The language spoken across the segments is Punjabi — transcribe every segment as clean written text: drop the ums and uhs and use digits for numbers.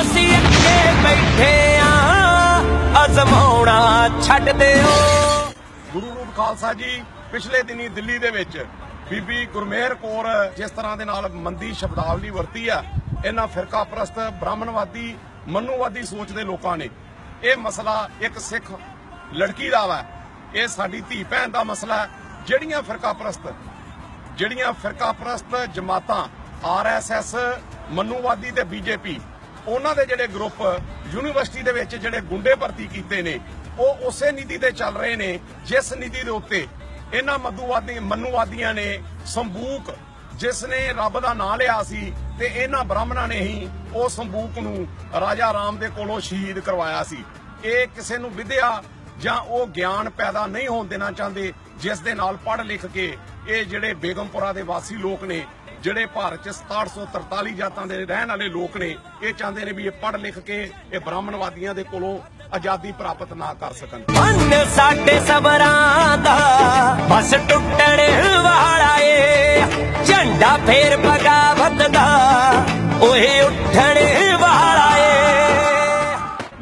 ਅਸੀਂ ਅੱਗੇ ਬੈਠੇ ਆ ਅਜ਼ਮਾਉਣਾ ਛੱਡ ਦਿਓ। ਗੁਰੂ ਰੂਪ ਖਾਲਸਾ ਜੀ ਪਿਛਲੇ ਦਿਨੀ ਦਿੱਲੀ ਦੇ ਵਿੱਚ ਬੀਬੀ ਗੁਰਮੇਹਰ ਕੌਰ ਜਿਸ ਤਰ੍ਹਾਂ ਦੇ ਨਾਲ ਮੰਦੀ ਸ਼ਬਦਾਵਲੀ ਵਰਤੀ ਆ, ਇਹਨਾਂ ਫਿਰਕਾ ਪ੍ਰਸਤ ਬ੍ਰਾਹਮਣਵਾਦੀ ਮਨੂਵਾਦੀ ਸੋਚ ਦੇ ਲੋਕਾਂ ਨੇ ਇਹ ਮਸਲਾ ਇੱਕ ਸਿੱਖ ਲੜਕੀ ਦਾ ਵਾ, ਇਹ ਸਾਡੀ ਧੀ ਭੈਣ ਦਾ ਮਸਲਾ ਹੈ। ਜਿਹੜੀਆਂ ਫਿਰਕਾ ਪ੍ਰਸਤ ਜਮਾਤਾਂ RSS ਮਨੂਵਾਦੀ ਤੇ BJP ਉਹਨਾਂ ਦੇ ਜਿਹੜੇ ਗਰੁੱਪ ਯੂਨੀਵਰਸਿਟੀ ਦੇ ਵਿੱਚ ਜਿਹੜੇ ਗੁੰਡੇ ਭਰਤੀ ਕੀਤੇ ਨੇ ਉਹ ਉਸੇ ਨੀਤੀ ਤੇ ਚੱਲ ਰਹੇ ਨੇ ਜਿਸ ਨੀਤੀ ਦੇ ਉੱਤੇ ਇਹਨਾਂ ਮਨੂਵਾਦੀਆਂ ਨੇ ਸੰਬੂਕ ਜਿਸ ਨੇ ਰੱਬ ਦਾ ਨਾਂ ਲਿਆ ਸੀ ਤੇ ਇਹਨਾਂ ਬ੍ਰਾਹਮਣਾਂ ਨੇ ਹੀ ਉਹ ਸੰਬੂਕ ਨੂੰ ਰਾਜਾ ਰਾਮ ਦੇ ਕੋਲੋਂ ਸ਼ਹੀਦ ਕਰਵਾਇਆ ਸੀ। ਇਹ ਕਿਸੇ ਨੂੰ ਵਿਦਿਆ ਜਾਂ ਉਹ ਗਿਆਨ ਪੈਦਾ ਨਹੀਂ ਹੋਣ ਦੇਣਾ ਚਾਹੁੰਦੇ ਜਿਸ ਦੇ ਨਾਲ ਪੜ੍ਹ ਲਿਖ ਕੇ ਇਹ ਜਿਹੜੇ ਬੇਗਮਪੁਰਾ ਦੇ ਵਾਸੀ ਲੋਕ ਨੇ, ਜਿਹੜੇ ਭਾਰਤ 'ਚ 6743 ਜਾਤਾਂ ਦੇ ਰਹਿਣ ਵਾਲੇ ਲੋਕ ਨੇ, ਇਹ ਚਾਹੁੰਦੇ ਨੇ ਵੀ ਇਹ ਪੜ੍ਹ ਲਿਖ ਕੇ ਇਹ ਬ੍ਰਾਹਮਣਵਾਦੀਆਂ ਦੇ ਕੋਲੋਂ ਆਜ਼ਾਦੀ ਪ੍ਰਾਪਤ ਨਾ ਕਰ ਸਕਣ। ਮਨ ਸਾਡੇ ਸਬਰਾਂ ਦਾ ਬਸ ਟੁੱਟਣ ਵਾਲਾ ਏ, ਝੰਡਾ ਫੇਰ ਬਗਾਵਤ ਦਾ ਓਏ ਉੱਠਣ ਵਾਲਾ ਏ।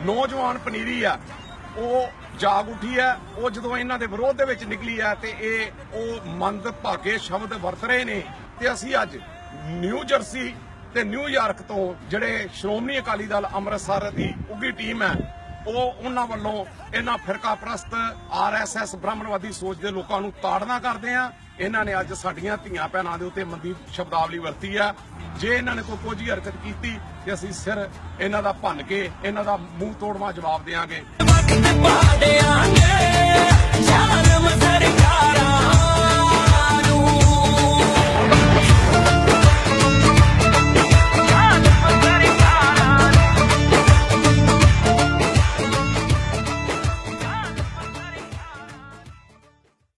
ਨੌਜਵਾਨ ਪਨੀਰੀ ਆ ਉਹ ਜਾਗ ਉੱਠੀ ਹੈ, ਉਹ ਜਦੋਂ ਇਹਨਾਂ ਦੇ ਵਿਰੋਧ ਦੇ ਵਿੱਚ ਨਿਕਲੀ ਹੈ ਤੇ ਉਹ ਮੰਦਭਾਗੇ ਸ਼ਬਦ ਵਰਤ ਰਹੇ ਨੇ ਤੇ ਅਸੀਂ ਅੱਜ ਨਿਊ ਜਰਸੀ ਤੇ ਨਿਊਯਾਰਕ ਤੋਂ ਜਿਹੜੇ ਸ਼੍ਰੋਮਣੀ ਅਕਾਲੀ ਦਲ ਅੰਮ੍ਰਿਤਸਰ ਦੀ ਉੱਘੀ ਟੀਮ ਹੈ ਉਹਨਾਂ ਵੱਲੋਂ ਇਹਨਾਂ ਫਿਰਕਾ ਪ੍ਰਸਤ RSS ਬ੍ਰਾਹਮਣਵਾਦੀ ਸੋਚ ਦੇ ਲੋਕਾਂ ਨੂੰ ਤਾੜਨਾ ਕਰਦੇ ਆ। ਇਹਨਾਂ ਨੇ ਅੱਜ ਸਾਡੀਆਂ ਧੀਆਂ ਭੈਣਾਂ ਦੇ ਉੱਤੇ ਮੰਦੀ ਸ਼ਬਦਾਵਲੀ ਵਰਤੀ ਆ। ਜੇ ਇਹਨਾਂ ਨੇ ਕੋਈ ਕੋਝੀ ਹਰਕਤ ਕੀਤੀ ਤੇ ਅਸੀਂ ਸਿਰ ਇਹਨਾਂ ਦਾ ਭੰਨ ਕੇ ਇਹਨਾਂ ਦਾ ਮੂੰਹ ਤੋੜਵਾ ਜਵਾਬ ਦੇਵਾਂਗੇ। ਵਕਤ ਪਾ ਦਿਆਂਗੇ ਜ਼ਾਲਮ ਸਰਕਾਰਾਂ